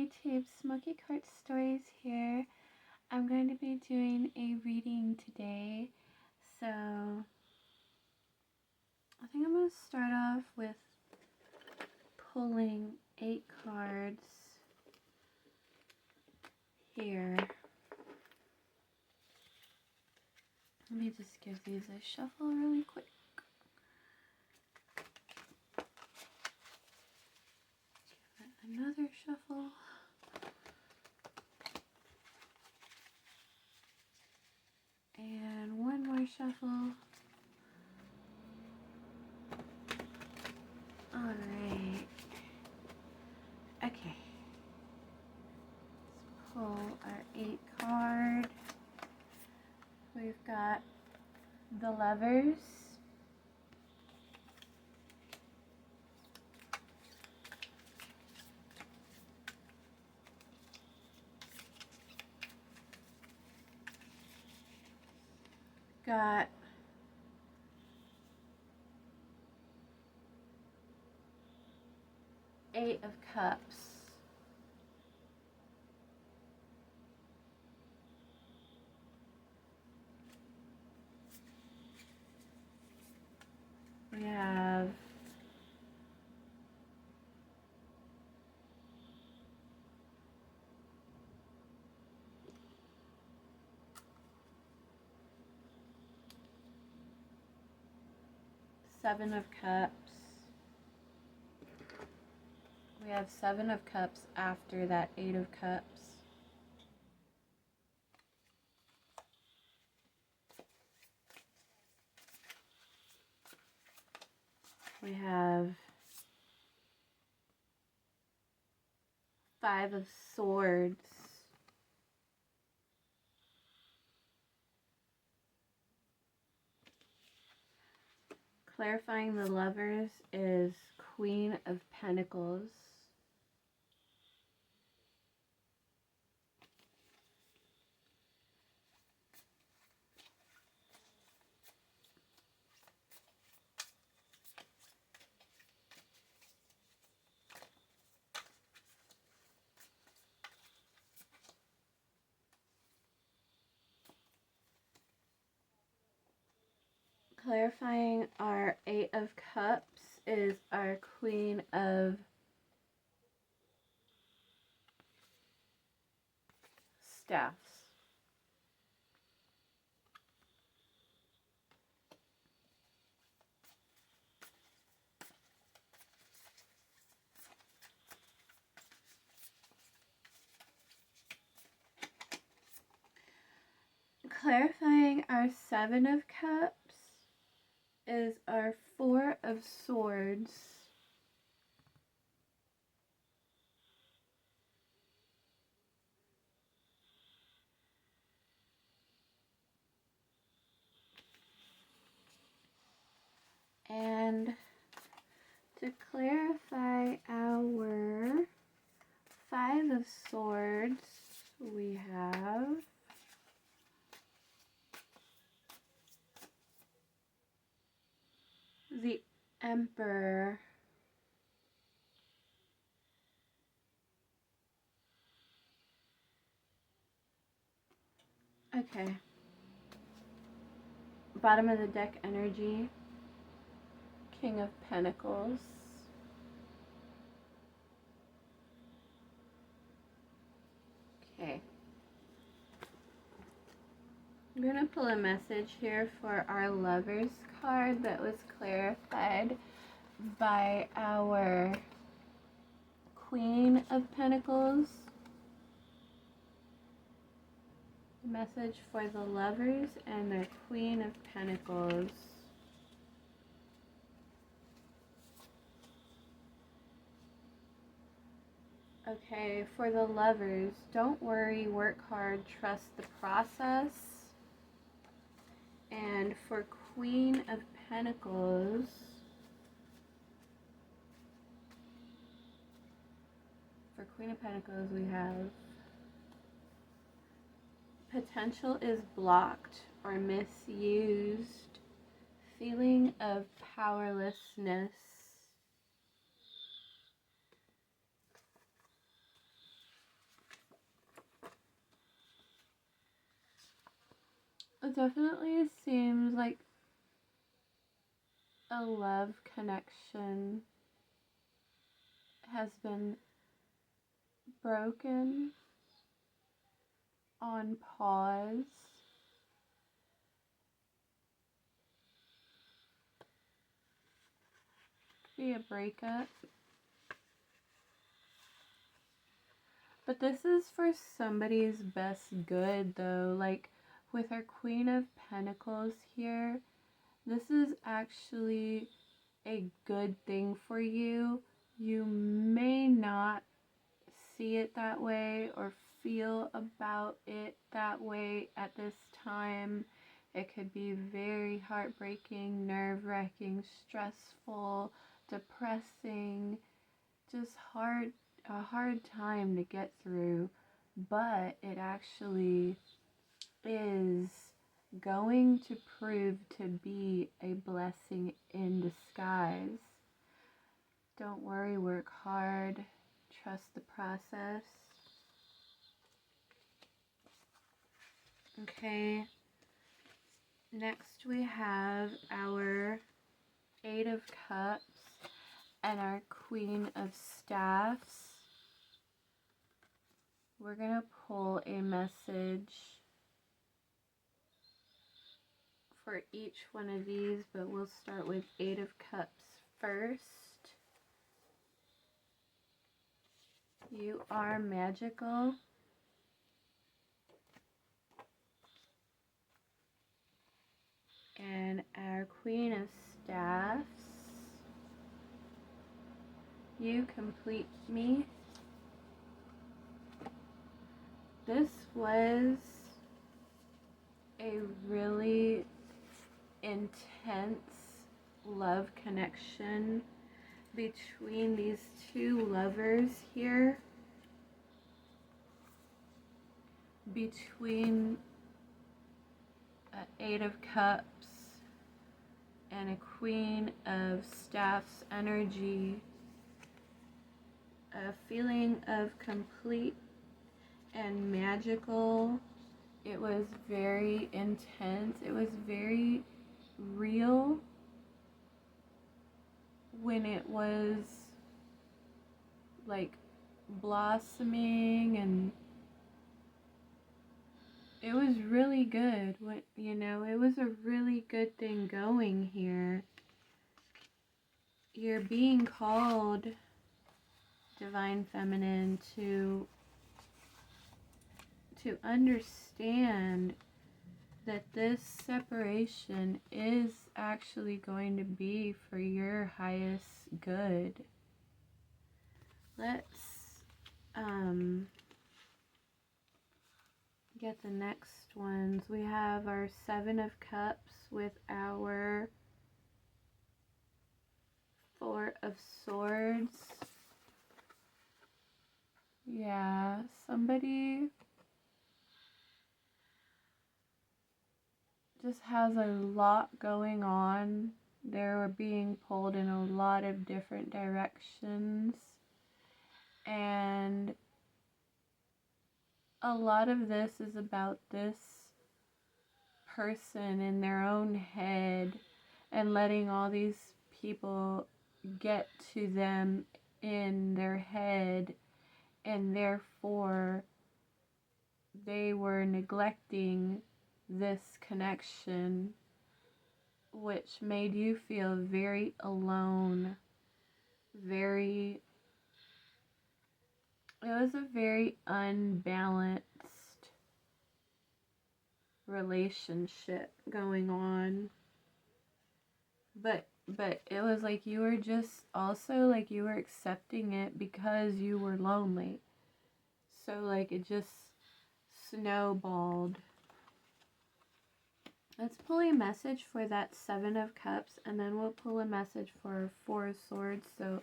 YouTube, Smoky Quartz Stories here. I'm going to be doing a reading today, so I think I'm going to start off with pulling 8 cards here. Let me just give these a shuffle really quick. Give it another shuffle. And one more shuffle. Alright. Okay. Let's pull our 8 card. We've got the Lovers. Got Eight of Cups. We have Seven of Cups. We have Seven of Cups after that Eight of Cups. We have Five of Swords. Clarifying the Lovers is Queen of Pentacles. Clarifying our Eight of Cups is our Queen of Staffs. Clarifying our Seven of Cups is our Four of Swords. And to clarify our Five of Swords, we have the Emperor. Okay. Bottom of the deck energy, King of Pentacles. Okay. I'm going to pull a message here for our Lovers card that was clarified by our Queen of Pentacles. Message for the Lovers and their Queen of Pentacles. Okay, for the Lovers, don't worry, work hard, trust the process. And for Queen of Pentacles, we have potential is blocked or misused, feeling of powerlessness, It definitely seems like a love connection has been broken, on pause. Could be a breakup. But this is for somebody's best good, though. Like, with our Queen of Pentacles here, this is actually a good thing for you. You may not see it that way or feel about it that way at this time. It could be very heartbreaking, nerve-wracking, stressful, depressing, just a hard time to get through, but it actually is going to prove to be a blessing in disguise. Don't worry, work hard, trust the process. Okay, next we have our Eight of Cups and our Queen of Staffs. We're going to pull a message for each one of these, but we'll start with Eight of Cups first. You are magical. And our Queen of Staffs. You complete me. This was a really intense love connection between these two lovers here. Between Eight of Cups and a Queen of Staffs energy. A feeling of complete and magical. It was very intense. It was very real when it was like blossoming, and it was really good. It was a really good thing going here. You're being called, Divine Feminine, to understand that this separation is actually going to be for your highest good. Let's get the next ones. We have our Seven of Cups with our Four of Swords. Yeah, somebody just has a lot going on. They're being pulled in a lot of different directions, and a lot of this is about this person in their own head and letting all these people get to them in their head, and therefore they were neglecting this connection, which made you feel very alone. It was a very unbalanced relationship going on. But it was like you were just also like you were accepting it because you were lonely. So like it just snowballed. Let's pull a message for that Seven of Cups, and then we'll pull a message for Four of Swords. So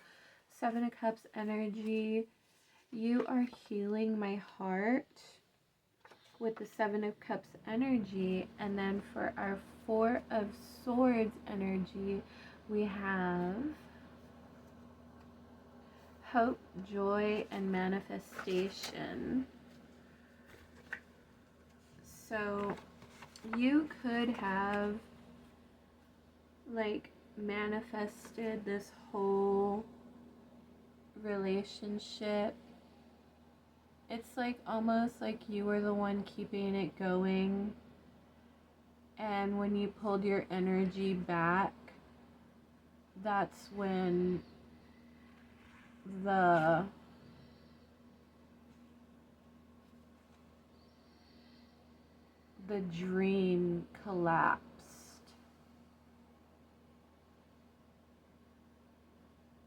Seven of Cups energy. You are healing my heart with the Seven of Cups energy. And then for our Four of Swords energy, we have hope, joy, and manifestation. So you could have like manifested this whole relationship. It's like almost like you were the one keeping it going, and when you pulled your energy back, that's when the dream collapsed.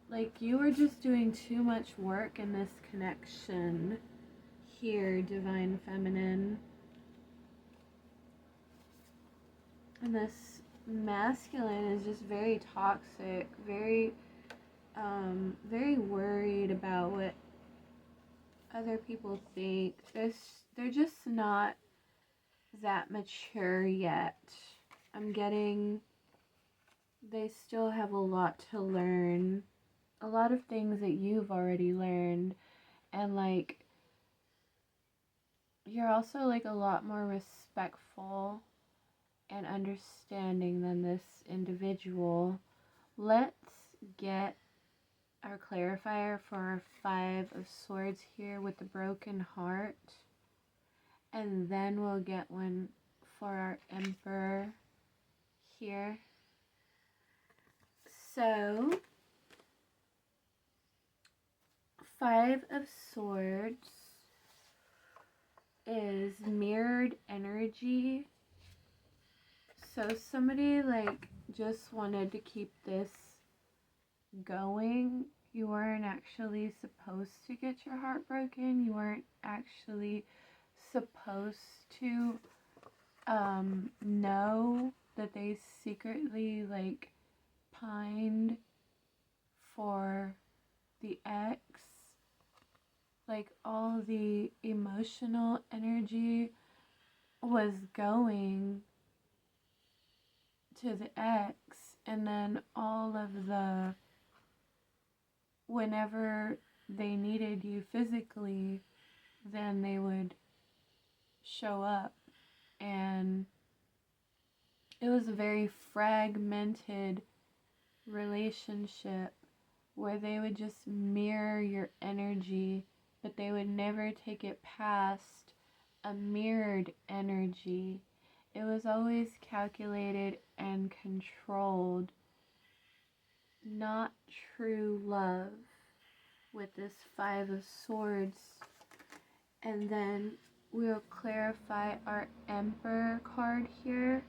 Like you were just doing too much work in this connection here, Divine Feminine. And this masculine is just very toxic, very worried about what other people think. They're just not that mature yet. I'm getting they still have a lot to learn. A lot of things that you've already learned, and like you're also like a lot more respectful and understanding than this individual. Let's get our clarifier for our 5 of Swords here with the broken heart. And then we'll get one for our Emperor here. So, 5 of Swords is mirrored energy. So somebody like just wanted to keep this going. You weren't actually supposed to get your heart broken. You weren't actually supposed to know that they secretly like pined for the ex. Like all the emotional energy was going to the ex, and then all of the whenever they needed you physically, then they would show up. And it was a very fragmented relationship where they would just mirror your energy, but they would never take it past a mirrored energy. It was always calculated and controlled, not true love with this 5 of Swords. And then we'll clarify our Emperor card here.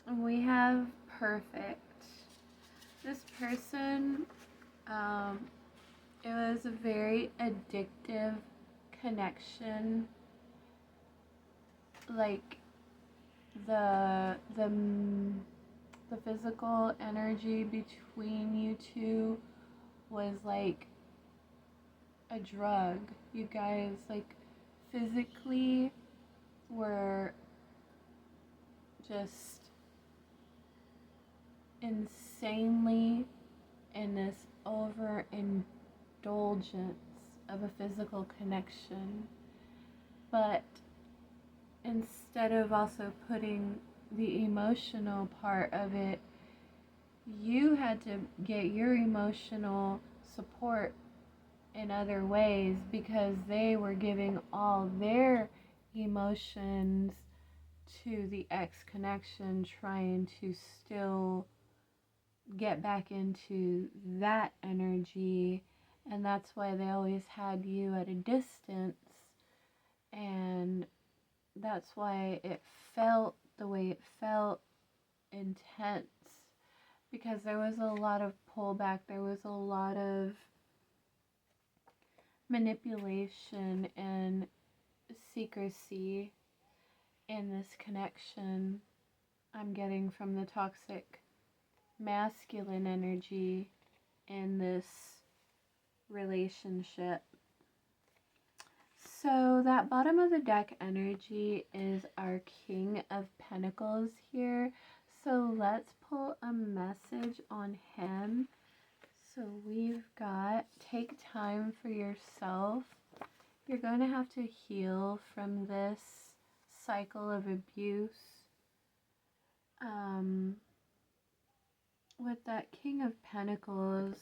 And we have perfect. This person, it was a very addictive connection. Like the physical energy between you two was like a drug. You guys like physically were just insanely in this overindulgence of a physical connection. But instead of also putting the emotional part of it, you had to get your emotional support in other ways because they were giving all their emotions to the ex connection, trying to still get back into that energy. And that's why they always had you at a distance, and that's why it felt the way it felt, intense, because there was a lot of pullback, there was a lot of manipulation and secrecy in this connection. I'm getting from the toxic masculine energy in this relationship. So that bottom of the deck energy is our King of Pentacles here. So let's pull a message on him. So we've got take time for yourself. You're going to have to heal from this cycle of abuse. With that King of Pentacles,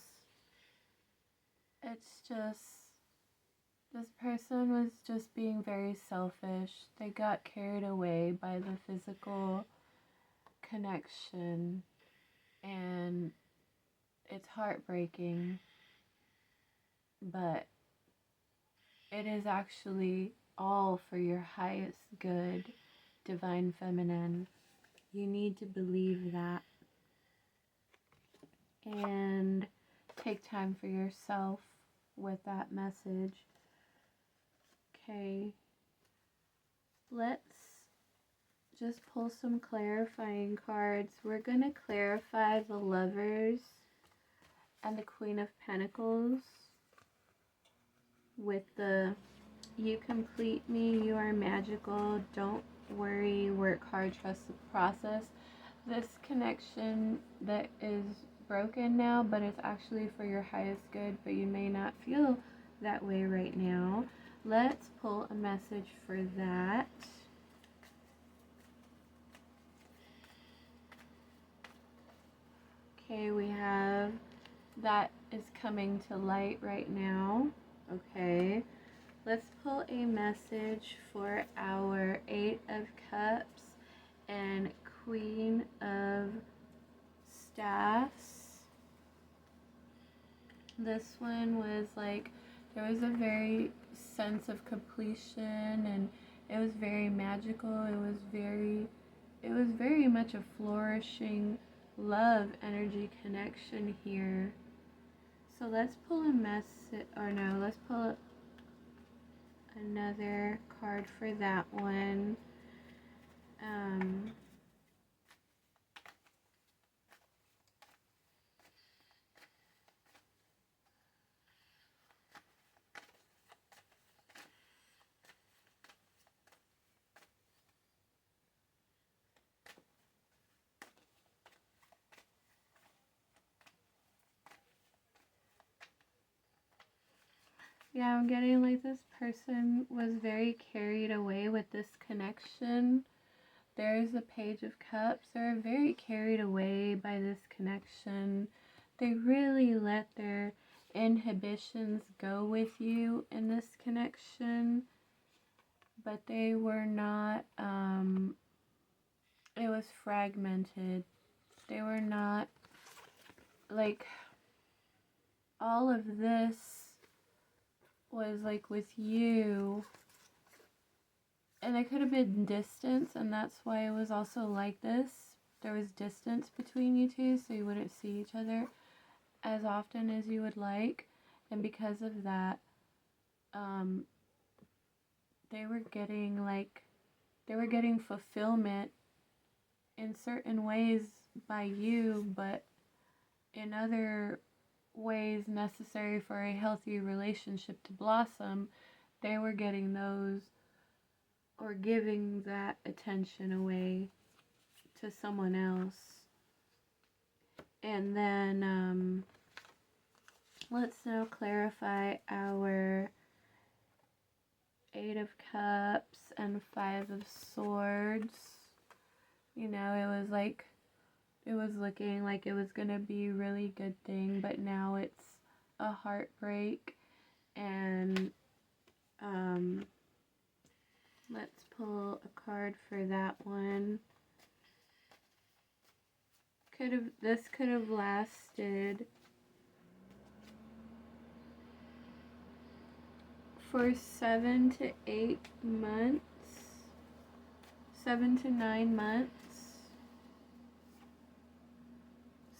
it's just, this person was just being very selfish. They got carried away by the physical connection, and it's heartbreaking, but it is actually all for your highest good, Divine Feminine. You need to believe that and take time for yourself with that message. Okay, let's just pull some clarifying cards. We're going to clarify the Lovers and the Queen of Pentacles with the "You complete me, you are magical, don't worry, work hard, trust the process." This connection that is broken now, but it's actually for your highest good, but you may not feel that way right now. Let's pull a message for that. Okay, we have that is coming to light right now. Okay, let's pull a message for our Eight of Cups and Queen of Staffs. This one was like, there was a very sense of completion, and it was very magical. It was very much a flourishing love energy connection here. So let's pull a message, or no, let's pull another card for that one. Yeah, I'm getting like this person was very carried away with this connection. There's a Page of Cups. They're very carried away by this connection. They really let their inhibitions go with you in this connection, but they were not, it was fragmented. They were not, like, all of this was like with you, and it could have been distance, and that's why it was also like this. There was distance between you two, so you wouldn't see each other as often as you would like, and because of that, they were getting fulfillment in certain ways by you, but in other ways necessary for a healthy relationship to blossom, they were getting those, or giving that attention away to someone else. And then let's now clarify our Eight of Cups and Five of Swords. You know, it was looking like it was gonna be a really good thing, but now it's a heartbreak. And let's pull a card for that one. This could have lasted for 7 to 8 months, 7 to 9 months.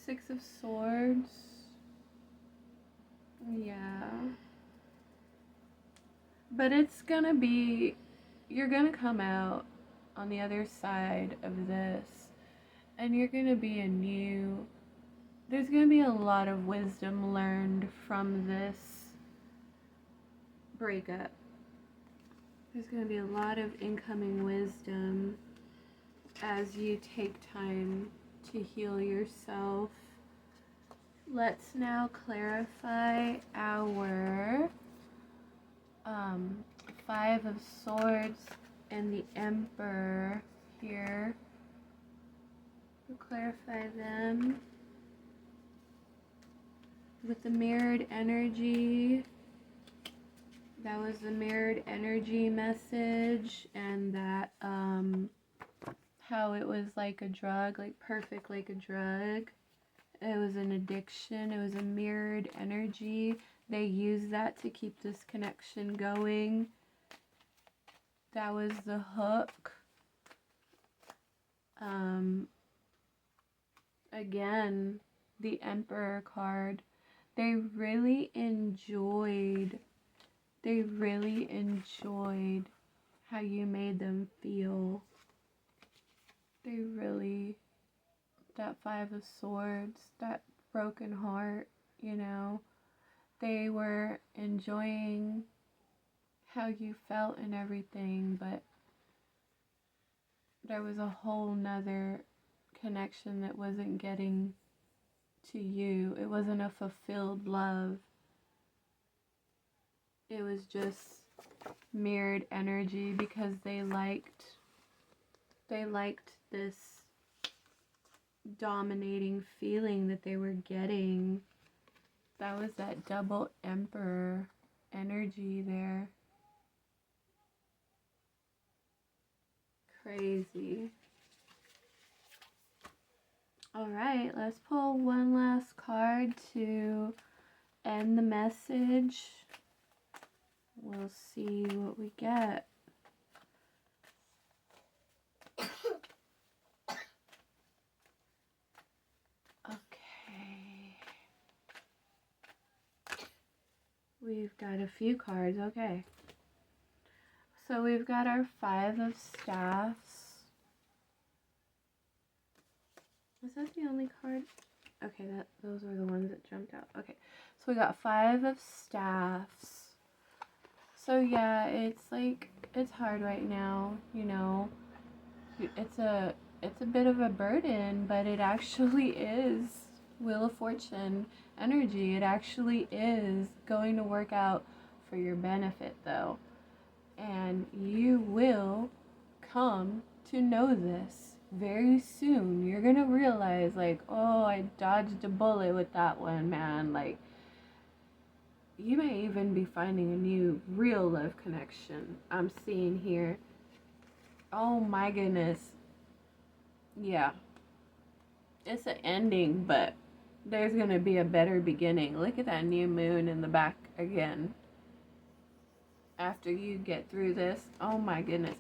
Six of Swords. Yeah. But it's gonna be, you're gonna come out on the other side of this, and you're gonna be there's gonna be a lot of wisdom learned from this breakup. There's gonna be a lot of incoming wisdom as you take time to heal yourself. Let's now clarify our Five of Swords and the Emperor here. We'll clarify them. With the mirrored energy, that was the mirrored energy message, and that how it was like a drug, like perfect like a drug. It was an addiction. It was a mirrored energy. They used that to keep this connection going. That was the hook. Again, the Emperor card. They really enjoyed how you made them feel. They really, that Five of Swords, that broken heart, you know, they were enjoying how you felt and everything, but there was a whole nother connection that wasn't getting to you. It wasn't a fulfilled love. It was just mirrored energy because they liked this dominating feeling that they were getting. That was that double Emperor energy there. Crazy. All right, let's pull one last card to end the message. We'll see what we get. Okay. We've got a few cards. Okay. So we've got our Five of Staffs. Was that the only card? Okay, those are the ones that jumped out. Okay. So we got Five of Staffs. So yeah, it's hard right now, you know. It's a bit of a burden, but it actually is Wheel of Fortune energy. It actually is going to work out for your benefit though. And you will come to know this very soon. You're going to realize like, oh, I dodged a bullet with that one, man. Like, you may even be finding a new real love connection. I'm seeing here. Oh my goodness. Yeah. It's an ending, but there's going to be a better beginning. Look at that new moon in the back again. After you get through this, oh my goodness.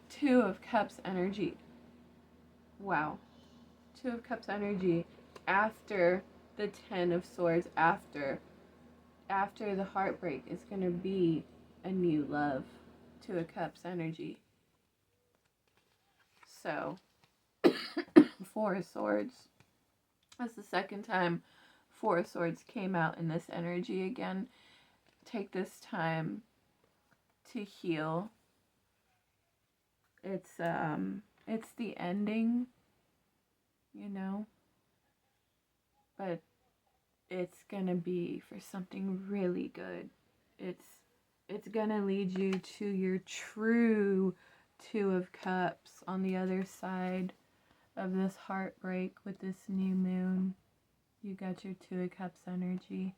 Two of Cups energy. Wow. Two of Cups energy after the Ten of Swords, after the heartbreak is going to be a new love. Two of Cups energy. So, Four of Swords. That's the second time Four of Swords came out in this energy again. Take this time to heal. It's the ending, you know, but it's gonna be for something really good. It's gonna lead you to your true Two of Cups on the other side of this heartbreak with this new moon. You got your Two of Cups energy.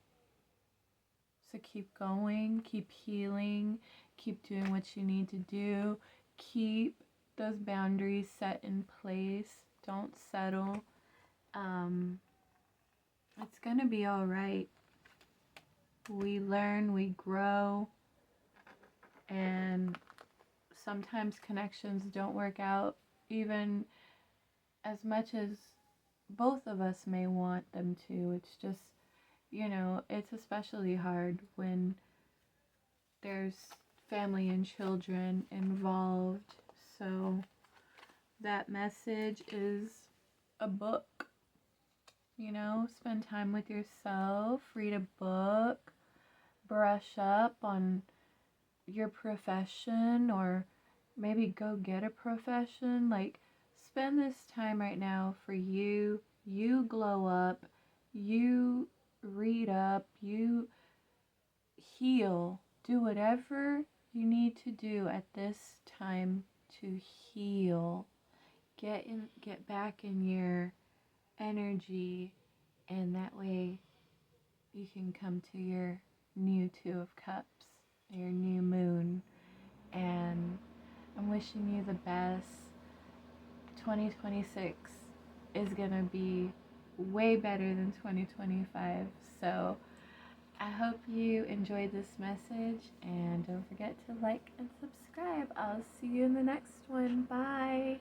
So keep going, keep healing, keep doing what you need to do, keep those boundaries set in place. Don't settle. It's gonna be all right. We learn, we grow, and sometimes connections don't work out even as much as both of us may want them to. It's just, you know, it's especially hard when there's family and children involved. So that message is a book. You know, spend time with yourself, read a book, brush up on your profession, or maybe go get a profession. Like, spend this time right now for you. You glow up, you read up, you heal. Do whatever you need to do at this time to heal. Get back in your energy, and that way you can come to your new Two of Cups, your new moon. And I'm wishing you the best. 2026 is gonna be way better than 2025. So I hope you enjoyed this message, and don't forget to like and subscribe. I'll see you in the next one. Bye.